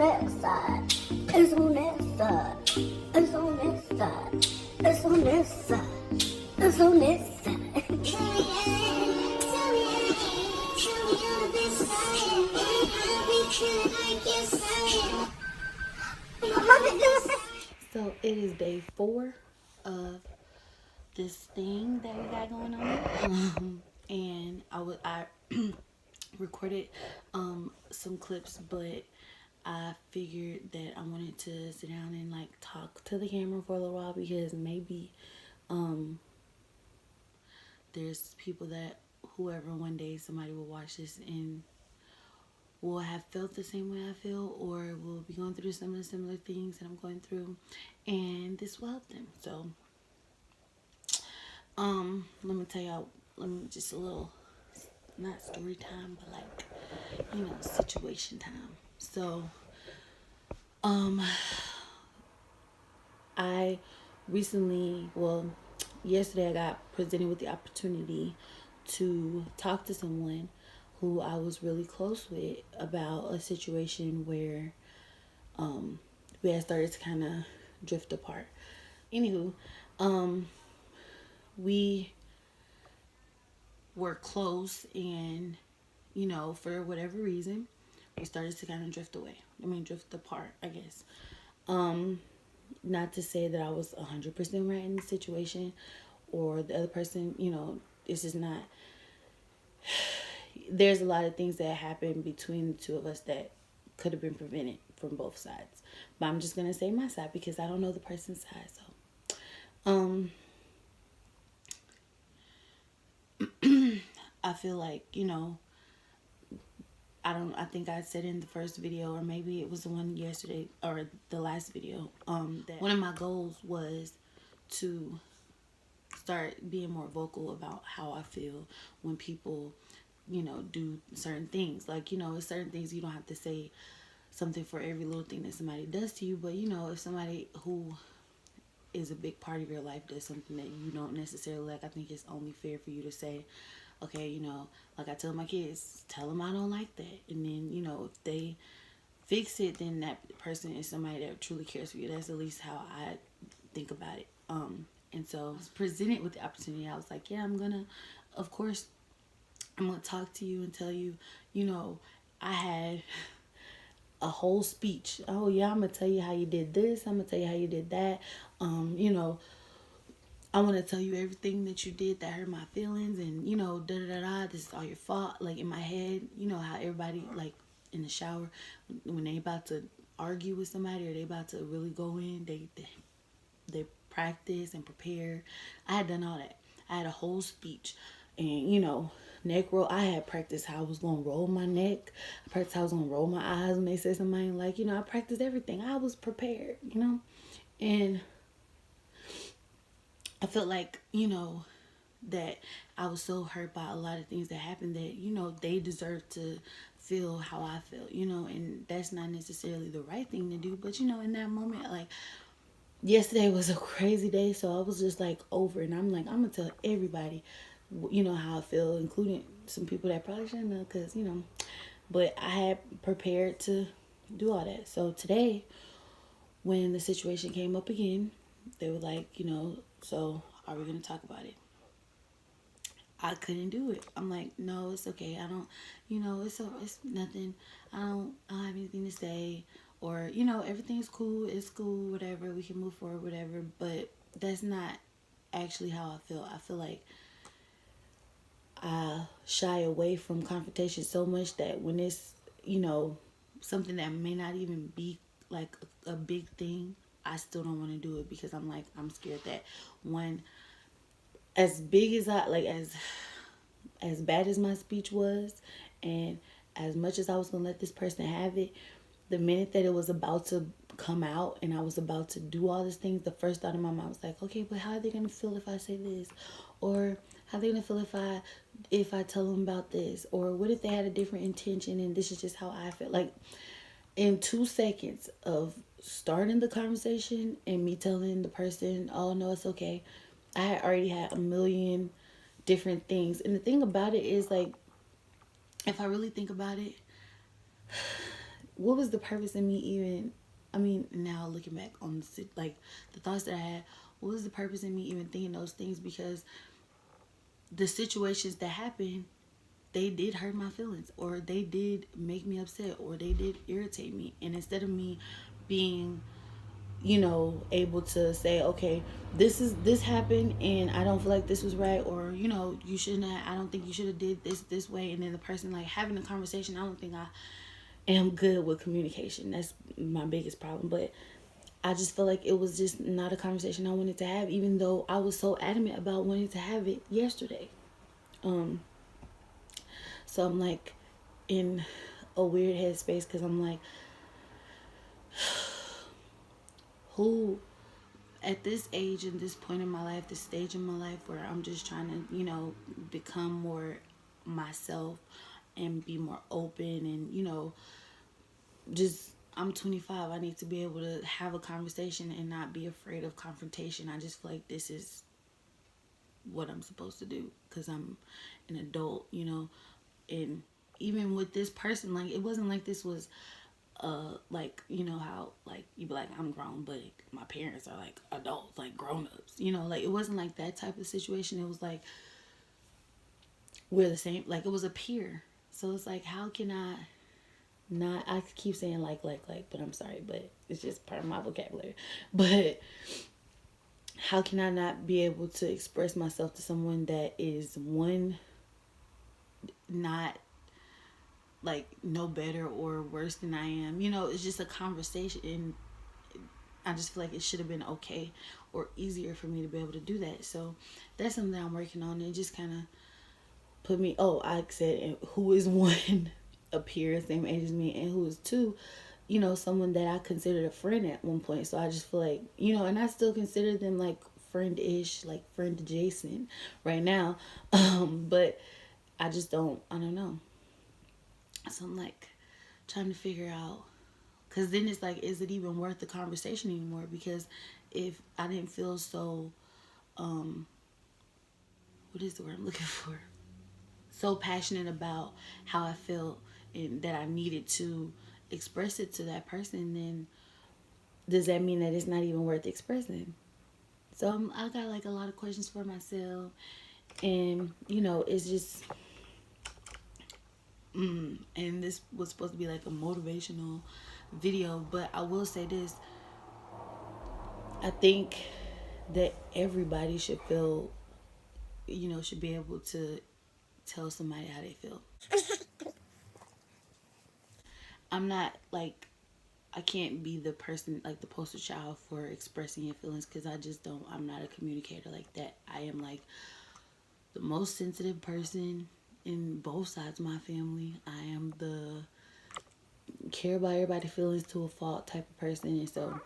that side. It's on that side. It's on that side. It's on that side. It's on that side. So it is day 4 of this thing that we got going on. And I recorded some clips, but I figured that I wanted to sit down and like talk to the camera for a little while, because maybe there's people that whoever one day somebody will watch this and will have felt the same way I feel, or will be going through some of the similar things that I'm going through, and this will help them. So let me tell y'all, just a little, not story time, but like, situation time. So I recently, yesterday I got presented with the opportunity to talk to someone who I was really close with about a situation where we had started to kind of drift apart. Anywho, we were close, and for whatever reason, we started to kind of drift apart, I guess. Not to say that I was 100% right in the situation, or the other person, this is not. There's a lot of things that happened between the two of us that could have been prevented from both sides. But I'm just gonna say my side because I don't know the person's side. So, I feel like, I think I said in the first video, or maybe it was the one yesterday or the last video, that one of my goals was to start being more vocal about how I feel when people, do certain things. Like, it's certain things you don't have to say something for every little thing that somebody does to you. But, if somebody who is a big part of your life does something that you don't necessarily like, I think it's only fair for you to say, okay, like I tell my kids, tell them I don't like that. And then, if they fix it, then that person is somebody that truly cares for you. That's at least how I think about it. And so I was presented with the opportunity. I was like, yeah, of course, I'm going to talk to you and tell you, I had a whole speech. Oh yeah, I'm going to tell you how you did this. I'm going to tell you how you did that. I want to tell you everything that you did that hurt my feelings, and this is all your fault. Like in my head, how everybody, like in the shower, when they about to argue with somebody or they about to really go in, they practice and prepare. I had done all that. I had a whole speech, and neck roll. I had practiced how I was gonna roll my neck. I practiced how I was gonna roll my eyes when they said something. Like, I practiced everything. I was prepared, and I felt like, that I was so hurt by a lot of things that happened that, they deserve to feel how I felt, and that's not necessarily the right thing to do. But, in that moment, like, yesterday was a crazy day, so I was just like over it. And I'm like, I'm going to tell everybody, how I feel, including some people that probably shouldn't know, because, but I had prepared to do all that. So today, when the situation came up again, they were like, so are we going to talk about it? I couldn't do it. I'm like, no, it's okay. I don't, it's nothing. I don't have anything to say, or, everything's cool. It's cool, whatever. We can move forward, whatever. But that's not actually how I feel. I feel like I shy away from confrontation so much that when it's, something that may not even be like a big thing, I still don't want to do it, because I'm like, I'm scared that one, as big as as bad as my speech was, and as much as I was gonna let this person have it, the minute that it was about to come out and I was about to do all these things, the first thought in my mind was like, okay, but how are they gonna feel if I say this? Or how are they gonna feel if I tell them about this? Or what if they had a different intention and this is just how I feel? Like, in 2 seconds of starting the conversation and me telling the person, oh no, it's okay, I had already had a million different things. And the thing about it is, like, if I really think about it, what was the purpose in me even, I mean, now looking back on like the thoughts that I had, what was the purpose in me even thinking those things? Because the situations that happened, they did hurt my feelings, or they did make me upset, or they did irritate me. And instead of me being, able to say, okay, this happened and I don't feel like this was right, or you shouldn't have, I don't think you should have did this way, and then the person like having a conversation, I don't think I am good with communication. That's my biggest problem. But I just feel like it was just not a conversation I wanted to have, even though I was so adamant about wanting to have it yesterday. So I'm like in a weird headspace, because I'm like, who at this age and this point in my life, this stage in my life where I'm just trying to, become more myself and be more open, and, just, I'm 25. I need to be able to have a conversation and not be afraid of confrontation. I just feel like this is what I'm supposed to do, because I'm an adult, and even with this person, like, it wasn't like this was like, how like you be like, I'm grown, but my parents are like adults, like grown-ups, like, it wasn't like that type of situation. It was like we're the same, like it was a peer. So it's like, how can I not, I keep saying like, but I'm sorry, but it's just part of my vocabulary. But how can I not be able to express myself to someone that is, one, not like no better or worse than I am? It's just a conversation, and I just feel like it should have been okay or easier for me to be able to do that. So that's something that I'm working on. And just kind of put me, I said, who is one, a peer, same age as me, and who is two, someone that I considered a friend at one point. So I just feel like, and I still consider them like friend-ish, like friend adjacent right now. But I don't know. So I'm like trying to figure out, because then it's like, is it even worth the conversation anymore? Because if I didn't feel so, what is the word I'm looking for? So passionate about how I felt, and that I needed to express it to that person, then does that mean that it's not even worth expressing? So I got like a lot of questions for myself, and it's just, and this was supposed to be like a motivational video, but I will say this: I think that everybody should feel, should be able to tell somebody how they feel. I'm not like, I can't be the person, like the poster child for expressing your feelings, because I just don't, I'm not a communicator like that. I am like the most sensitive person in both sides of my family. I am the care about everybody's feelings to a fault type of person. And so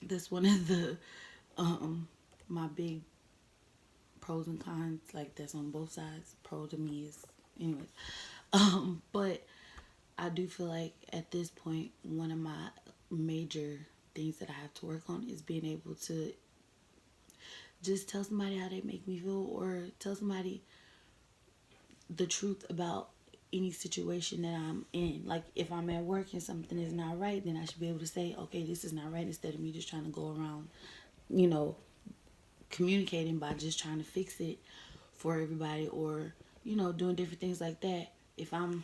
that's one of the my big pros and cons, like that's on both sides. Pro to me is, anyways. But I do feel like at this point, one of my major things that I have to work on is being able to just tell somebody how they make me feel, or tell somebody the truth about any situation that I'm in. Like if I'm at work and something is not right, then I should be able to say, okay, this is not right, instead of me just trying to go around, communicating by just trying to fix it for everybody, or, doing different things like that. If I'm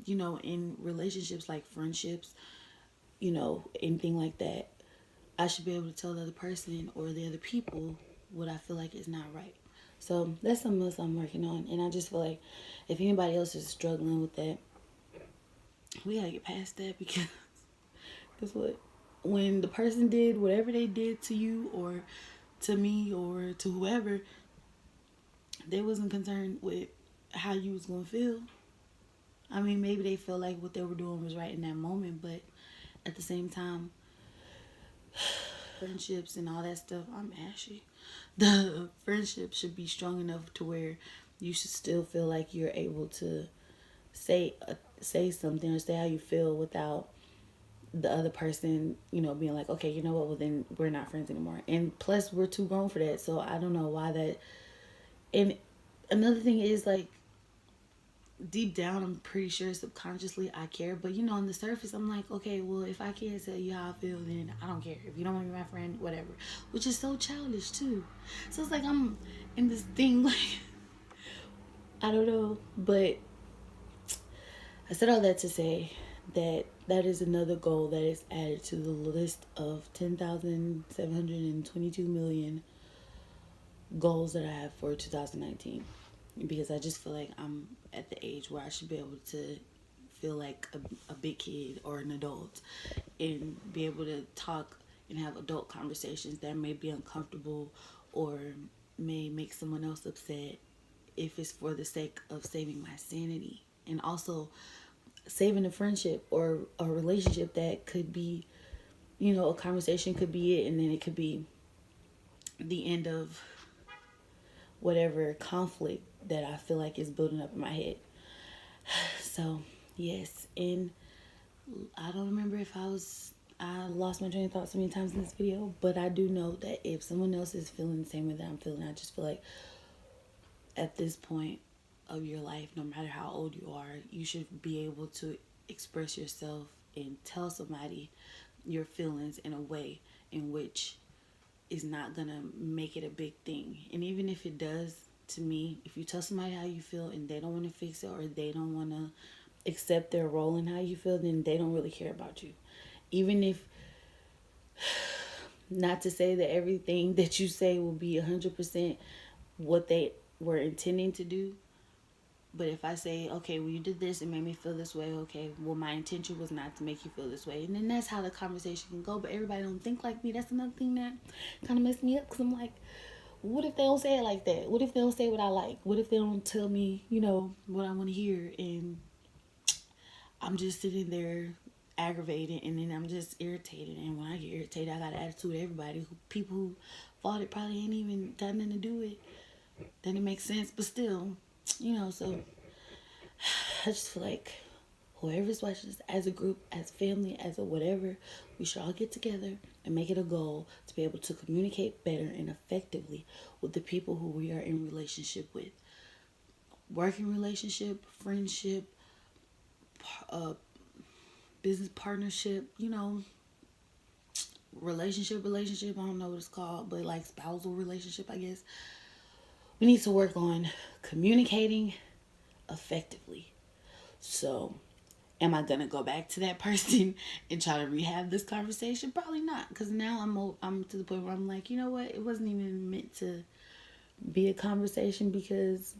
in relationships like friendships, anything like that, I should be able to tell the other person or the other people what I feel like is not right. So that's something else I'm working on. And I just feel like if anybody else is struggling with that, we gotta get past that, because when the person did whatever they did to you or to me or to whoever, they wasn't concerned with how you was gonna feel. I mean, maybe they felt like what they were doing was right in that moment, but at the same time, friendships and all that stuff, I'm ashy. The friendship should be strong enough to where you should still feel like you're able to say something or say how you feel without the other person, being like, okay, you know what, well then we're not friends anymore. And plus we're too grown for that. So I don't know why that. And another thing is like, deep down, I'm pretty sure subconsciously I care. But you know, on the surface, I'm like, okay, well, if I can't tell you how I feel, then I don't care. If you don't want to be my friend, whatever. Which is so childish too. So it's like I'm in this thing, like I don't know. But I said all that to say that that is another goal that is added to the list of 10,722 million goals that I have for 2019, because I just feel like I'm at the age where I should be able to feel like a big kid or an adult and be able to talk and have adult conversations that may be uncomfortable or may make someone else upset if it's for the sake of saving my sanity, and also saving a friendship or a relationship that could be, you know, a conversation could be it, and then it could be the end of whatever conflict that I feel like is building up in my head. So, yes, and I don't remember if I lost my train of thought so many times in this video, but I do know that if someone else is feeling the same way that I'm feeling, I just feel like at this point of your life, no matter how old you are, you should be able to express yourself and tell somebody your feelings in a way in which is not gonna make it a big thing. And even if it does, to me, if you tell somebody how you feel and they don't want to fix it, or they don't want to accept their role in how you feel, then they don't really care about you. Even if, not to say that everything that you say will be 100% what they were intending to do, but if I say, okay, well, you did this, it made me feel this way, okay, well, my intention was not to make you feel this way. And then that's how the conversation can go. But everybody don't think like me. That's another thing that kind of messed me up, because I'm like, what if they don't say it like that? What if they don't say what I like? What if they don't tell me, you know, what I want to hear? And I'm just sitting there aggravated, and then I'm just irritated. And when I get irritated, I got an attitude with everybody. People who thought it probably ain't even got nothing to do with it. Then it makes sense, but still, you know, so I just feel like whoever's watching this, as a group, as family, as a whatever, we should all get together and make it a goal to be able to communicate better and effectively with the people who we are in relationship with. Working relationship, friendship, business partnership, you know, relationship, I don't know what it's called, but like spousal relationship, I guess. We need to work on communicating effectively. So, am I gonna go back to that person and try to rehab this conversation? Probably not, because now I'm to the point where I'm like, you know what? It wasn't even meant to be a conversation, because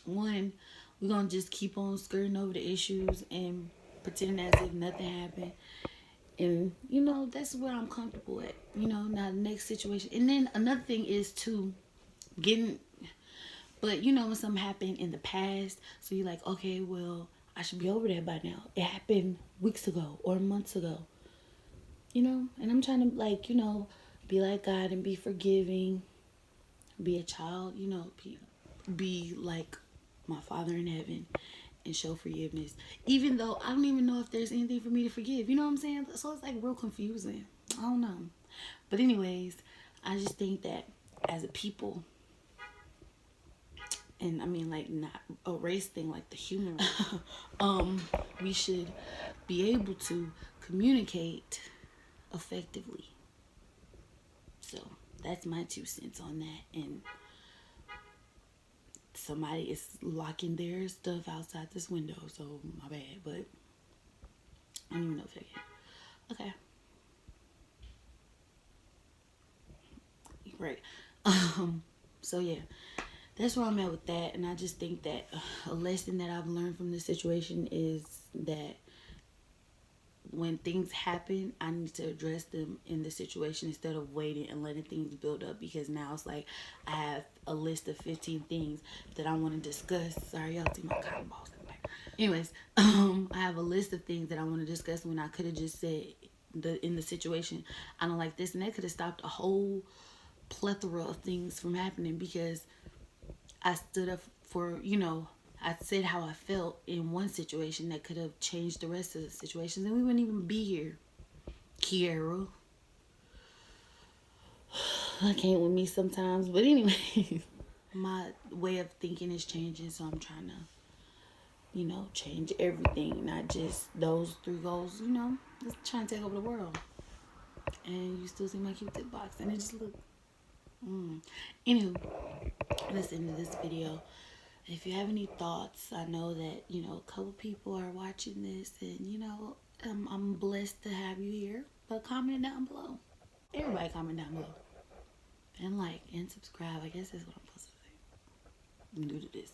one, we're gonna just keep on skirting over the issues and pretend as if nothing happened. And you know, that's where I'm comfortable at. You know, now the next situation. And then another thing is to getting, but you know, when something happened in the past, so you're like, okay, well, I should be over that by now. It happened weeks ago or months ago. You know, and I'm trying to, like, you know, be like God and be forgiving, be a child, you know, be like my Father in heaven and show forgiveness. Even though I don't even know if there's anything for me to forgive. You know what I'm saying? So it's like real confusing. I don't know. But anyways, I just think that as a people, and I mean, like, not a race thing, like the human we should be able to communicate effectively. So that's my 2 cents on that. And somebody is locking their stuff outside this window, so my bad, but I don't even know if I can. Okay. Right. So yeah, that's where I'm at with that. And I just think that a lesson that I've learned from this situation is that when things happen, I need to address them in the situation instead of waiting and letting things build up, because now it's like I have a list of 15 things that I want to discuss. Sorry, y'all see my cotton balls in the back. Anyways, I have a list of things that I want to discuss when I could have just said in the situation, I don't like this, and that could have stopped a whole plethora of things from happening, because I stood up for, you know, I said how I felt in one situation that could have changed the rest of the situations, and we wouldn't even be here. Kiara. I can't with me sometimes, but anyway. my way of thinking is changing, so I'm trying to, you know, change everything, not just those 3 goals, you know, just trying to take over the world. And you still see my cute tip box, and it just look. Anywho, let's end this video. If you have any thoughts, I know that, you know, a couple people are watching this, and, you know, I'm blessed to have you here. But comment down below. Everybody comment down below. And like and subscribe. I guess that's what I'm supposed to say. I'm new to this.